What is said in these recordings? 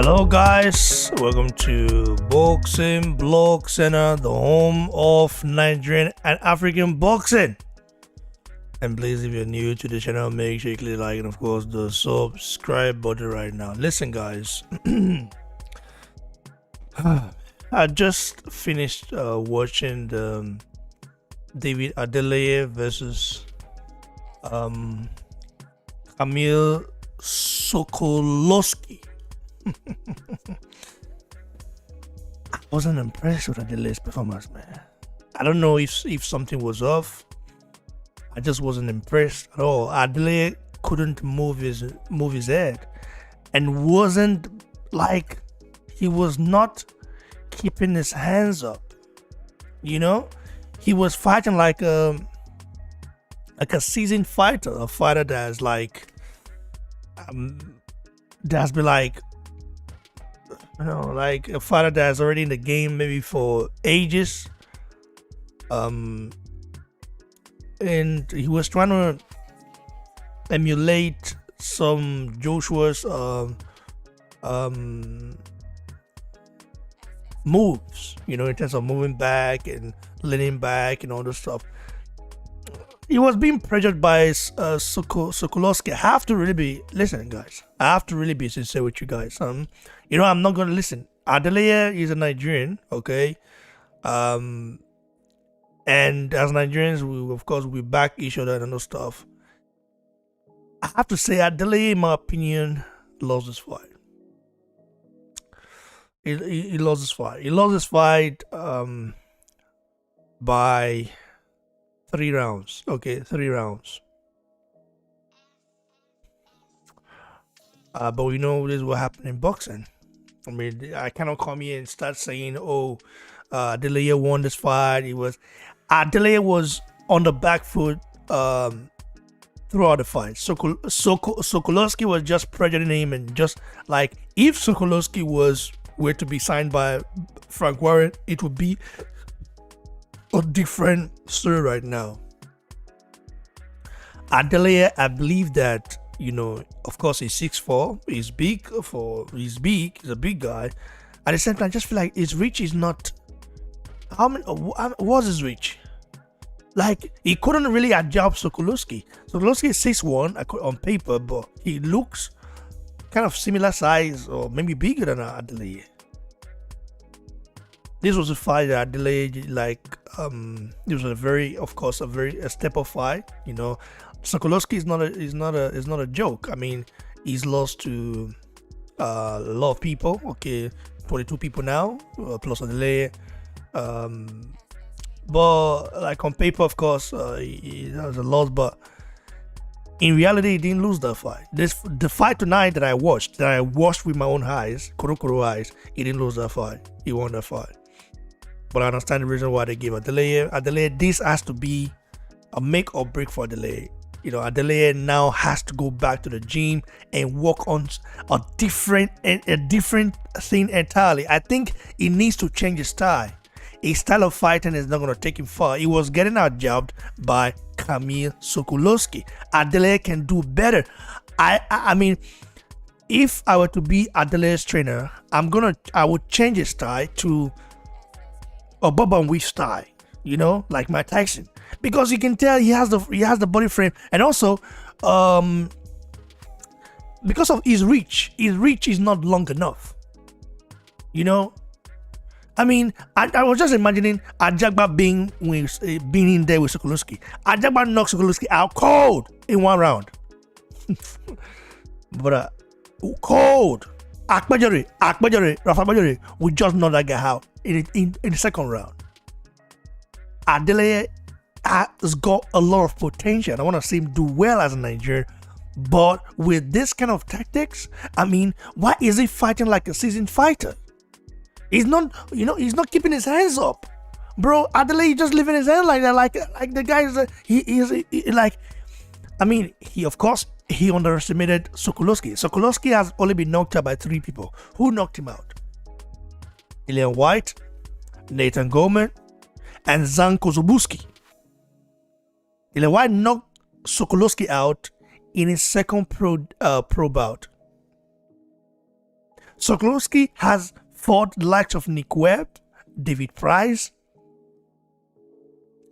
Hello, guys. Welcome to Boxing Blog Center, the home of Nigerian and African boxing. And please, if you're new to the channel, make sure you click like and, of course, the subscribe button right now. Listen, guys. I just finished watching the David Adeleye versus Kamil Sokolowski. I wasn't impressed with Adeleye's performance, man. I don't know if something was off. I just wasn't impressed at all. Adeleye couldn't move his head, and wasn't like he was not keeping his hands up. You know, he was fighting like a seasoned fighter, a fighter that's like that's been like, you know, like a fighter that's already in the game maybe for ages. And he was trying to emulate some Joshua's moves, you know, in terms of moving back and leaning back and all this stuff. He was being pressured by Sokolowski. I have to really be, listen, guys. I have to really be sincere with you guys. You know, I'm not gonna listen. Adeleye is a Nigerian, okay. And as Nigerians, we of course we back each other and all stuff. I have to say, Adeleye, in my opinion, lost this fight. He lost this fight. He lost this fight by 3 rounds. Okay, 3 rounds. But we know this is what happened in boxing. I mean, I cannot come here and start saying, "Oh, Adeleye won this fight." Adeleye was on the back foot throughout the fight. Sokolowski was just pressuring him, and just like if Sokolowski were to be signed by Frank Warren, it would be a different story right now. Adeleye, I believe that, you know, of course he's 6'4", he's big, he's a big guy. At the same time, I just feel like his reach is not, what was his reach? Like, he couldn't really adjust Sokolowski. Sokolowski is 6'1" on paper, but he looks kind of similar size or maybe bigger than Adeleye. This was a fight that Adeleye, like, it was a very step up fight. You know, Sokolowski is not a joke. I mean, he's lost to a lot of people. Okay, 22 people now, plus Adeleye. But like on paper, of course, he has a loss. But in reality, he didn't lose that fight. The fight tonight that I watched with my own eyes, Kuro eyes, he didn't lose that fight. He won that fight. But I understand the reason why they gave Adeleye. This has to be a make or break for Adeleye. You know, Adeleye now has to go back to the gym and work on a different thing entirely. I think he needs to change his style. His style of fighting is not going to take him far. He was getting outjobbed by Kamil Sokolowski. Adeleye can do better. I mean, if I were to be Adeleye's trainer, I would change his style to a bob and weave style, you know, like Mike Tyson, because you can tell he has the body frame, and also because of his reach is not long enough, you know. I mean, I was just imagining Ajagba being in there with Sokolowski. Ajagba knocked Sokolowski out cold in 1 round. But cold. Rafa Bajori would just knock that guy out in the 2nd round. Adeleye has got a lot of potential. I want to see him do well as a Nigerian. But with this kind of tactics, I mean, why is he fighting like a seasoned fighter? He's not, you know, he's not keeping his hands up, bro. Adeleye just leaving his hand like that, like the guy is like. I mean, he underestimated Sokolowski. Sokolowski has only been knocked out by 3 people. Who knocked him out? Ilian White, Nathan Gorman, and Zan Kozobuski. Ilian White knocked Sokolowski out in his second pro bout. Sokolowski has fought the likes of Nick Webb, David Price,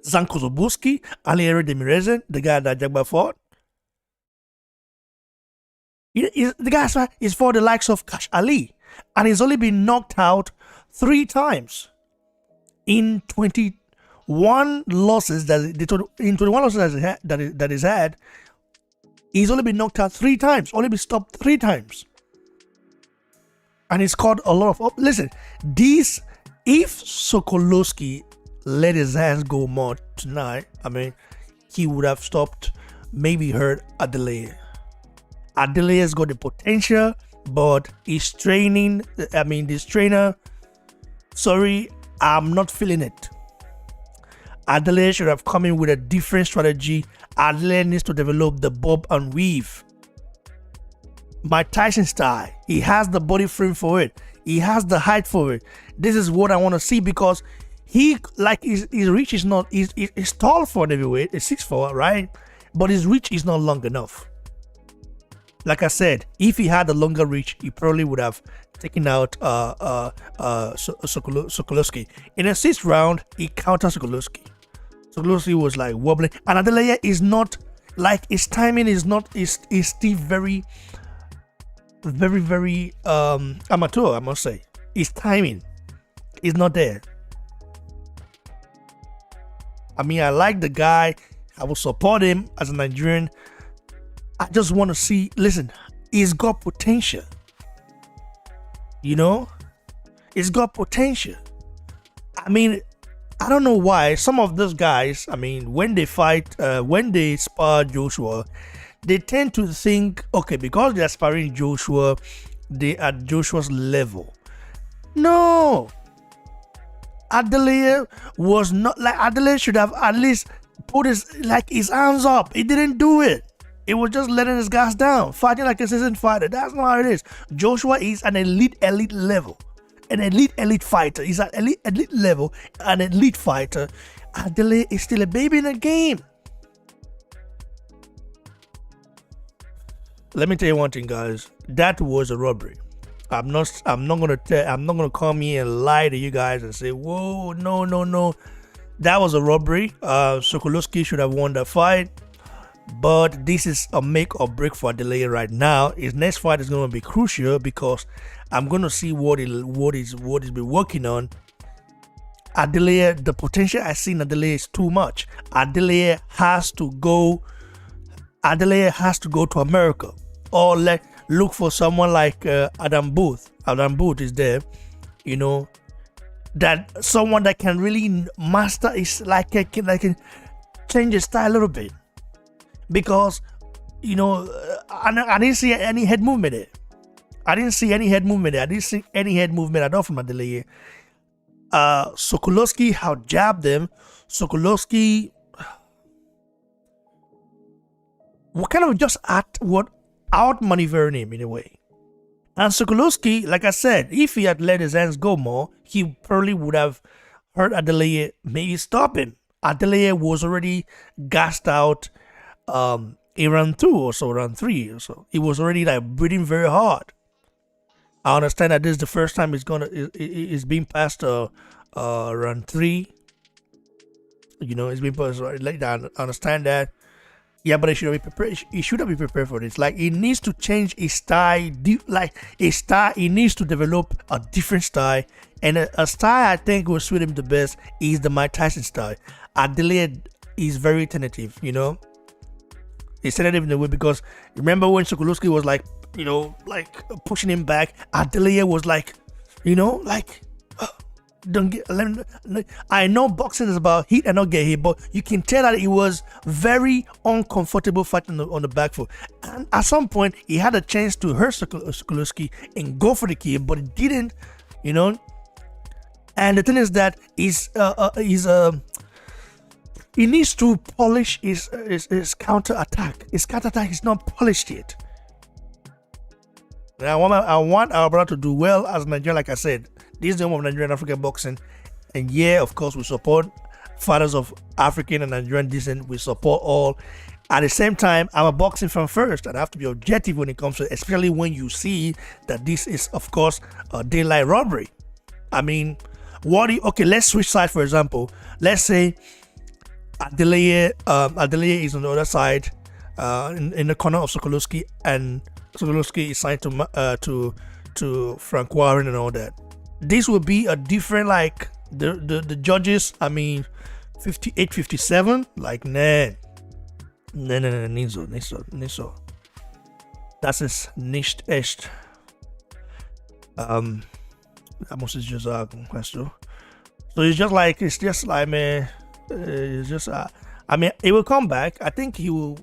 Zankozobuski, Aliere Demirezin, the guy that Jagba fought. The guy is for the likes of Cash Ali, and he's only been knocked out 3 times in 21 losses that he's had. He's only been knocked out 3 times, only been stopped 3 times, and he's caught a lot of. Listen, if Sokolowski let his hands go more tonight, I mean, he would have stopped, maybe hurt Adeleye. Adeleye has got the potential, but his training, this trainer, sorry, I'm not feeling it. Adeleye should have come in with a different strategy. Adeleye needs to develop the bob and weave. Mike Tyson style. He has the body frame for it. He has the height for it. This is what I want to see, because his reach is not, he's tall for an heavyweight, it's 6'4", right? But his reach is not long enough. Like I said, if he had a longer reach, he probably would have taken out Sokolowski. In the 6th round, he countered Sokolowski. Sokolowski was like wobbling, and Adeleye is not, like, his timing is still very, very, very amateur, I must say. His timing is not there. I mean, I like the guy. I will support him as a Nigerian. I just want to see, listen, he's got potential. You know? He's got potential. I mean, I don't know why some of those guys, I mean, when they fight, when they spar Joshua, they tend to think, okay, because they're sparring Joshua, they are at Joshua's level. No. Adeleye was not, like, Adeleye should have at least put his hands up. He didn't do it. He was just letting his guys down, fighting like a seasoned fighter. That's not how it is. Joshua is an elite level, an elite fighter. He's at elite level, an elite fighter. Adeleye is still a baby in the game. Let me tell you one thing, guys. That was a robbery. I'm not gonna come here and lie to you guys and say, whoa, no. That was a robbery. Sokolowski should have won the fight. But this is a make or break for Adeleye right now. His next fight is going to be crucial, because I'm going to see what he's been working on. Adeleye, the potential I see in Adeleye is too much. Adeleye has to go to America, or look for someone like Adam Booth. Adam Booth is there, you know, that someone that can really master is can change his style a little bit. Because, you know, I didn't see any head movement there. I didn't see any head movement at all from Adeleye. Sokolowski outjabbed them. Sokolowski kind of just out-maneuvering him in a way. And Sokolowski, like I said, if he had let his hands go more, he probably would have hurt Adeleye, maybe stop him. Adeleye was already gassed out in round 2 or so, round 3 or so. He was already like breathing very hard. I understand that this is the first time it's being past round 3. You know, it's been passed like that. I understand that. Yeah, but he should have been prepared. He should have been prepared for this. Like, he needs to change his style. He needs to develop a different style, and a style I think will suit him the best is the Mike Tyson style. Adeleye is very tentative. You know. He said it in the way, because remember when Sokolowski was like, you know, like pushing him back, Adeleye was like, you know, like, I know boxing is about hit and not get hit, but you can tell that he was very uncomfortable fighting on the back foot. And at some point, he had a chance to hurt Sokolowski and go for the kill, but he didn't, you know. And the thing is that he needs to polish his counter attack. His counter attack is not polished yet. I want our brother to do well as Nigerian. Like I said, this is the home of Nigerian African boxing, and yeah, of course, we support fighters of African and Nigerian descent. We support all. At the same time, I'm a boxing fan first, and I have to be objective when it comes to, especially when you see that this is, of course, a daylight robbery. I mean, okay, let's switch sides, for example. Let's say Adeleye is on the other side, in the corner of Sokolowski, and Sokolowski is signed to Frank Warren and all that. This will be a different, like, the judges, I mean, 58, 57, like, nah. No, nicht so. Das ist nicht echt. Da muss ich just sagen, weißt du. So it's just like, man, it's just, I mean, it will come back. I think he will,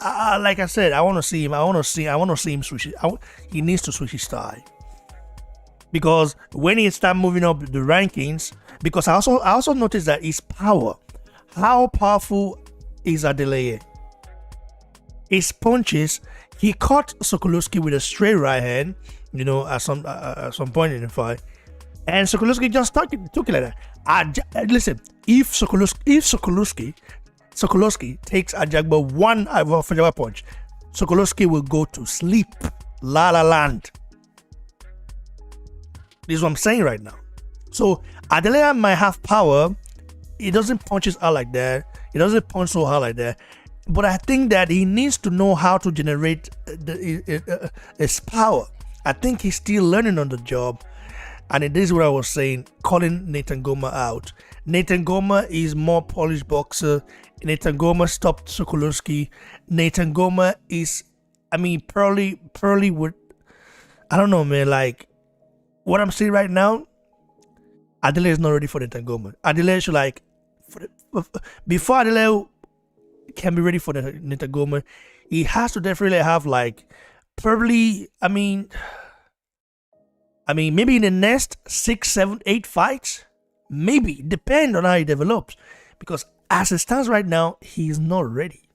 like I said, I want to see him switch. He needs to switch his style. Because when he start moving up the rankings, because I also noticed that his power, how powerful is Adeleye. His punches, he caught Sokolowski with a straight right hand, you know, at some point in the fight, and Sokolowski just took it like that. Listen, if Sokolowski takes Ajagba one Fajaba punch, Sokolowski will go to sleep, la land. This is what I'm saying right now. So Adeleye might have power. He doesn't punch his out like that. He doesn't punch so hard like that. But I think that he needs to know how to generate his power. I think he's still learning on the job. And it is what I was saying, calling Nathan Goma out. Nathan Goma is more polished boxer. Nathan Goma stopped Sokolowski. Nathan Goma is, I mean, probably would, I don't know, man, like, what I'm saying right now, Adeleye is not ready for Nathan Goma. Adeleye should, like, before Adeleye can be ready for the Nathan Goma, he has to definitely have, like, probably, I mean maybe in the next 6, 7, 8 fights, maybe, depend on how he develops, because as it stands right now, he's not ready.